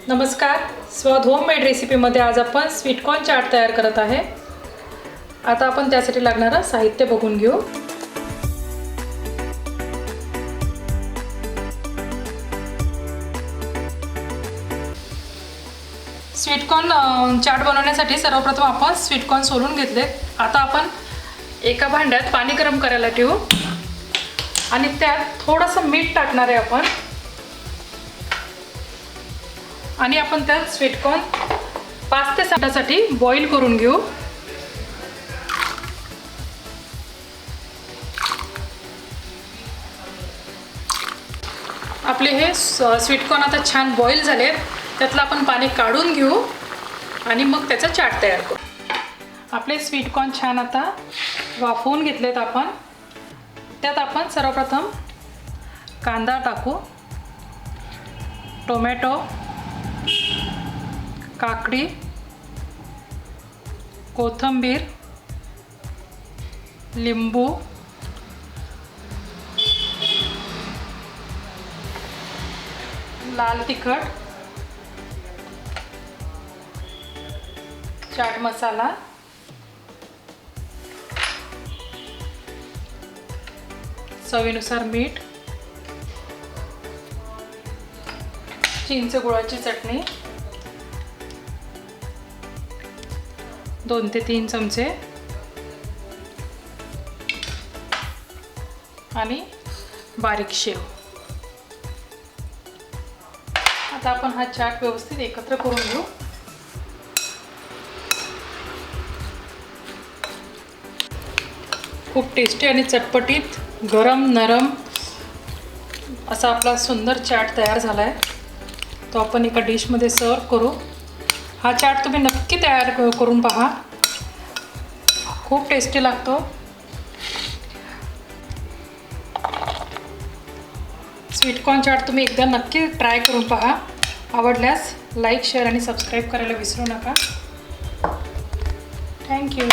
नमस्कार, स्वाद होममेड रेसिपीमध्ये आज आपण स्वीट कॉर्न चाट तयार करत आहे। आता आपण त्यासाठी लागणारं साहित्य बघून घेऊ। स्वीट कॉर्न चाट बनवण्यासाठी सर्वप्रथम आपण स्वीट कॉर्न सोलून घेतले। आता आपण एका भांड्यात पाणी गरम करायला ठेवू आणि त्यात थोडंसं मीठ टाकणार आहे आपण आणि आपण त्यात स्वीट कॉर्न 5 ते 6 मिनिटांसाठी बॉईल करून घेऊ। आपले हे स्वीट कॉर्न आता छान बॉईल झाले। त्यातलं आपण पाणी काढून घेऊ आणि मग त्याचा चाट तयार करू। आपले स्वीट कॉर्न छान आता वाफवून घेतलेत आपण। त्यात आपण सर्वप्रथम कांदा टाकू, टोमॅटो, काकडी, कोथिंबीर, लिंबू, लाल तिखट, चाट मसाला, चवीनुसार मीठ, चिंच गुळाची चटणी 2 ते 3 चमचे आणि बारीक शेव। आता आपण हा चाट व्यवस्थित एकत्र करून घेऊ। खूप टेस्टी आणि चटपटीत गरम नरम असा आपला सुंदर चाट तयार झाला आहे। तो आपण एका डिशमध्ये सर्व करू। हा चाट तुम्ही नक्की तयार करून पहा, खूप टेस्टी लागतो। स्वीट कॉर्न चाट तुम्ही एकदा नक्की ट्राय करून पहा। आवडल्यास लाईक, शेअर आणि सबस्क्राईब करायला विसरू नका। थँक्यू।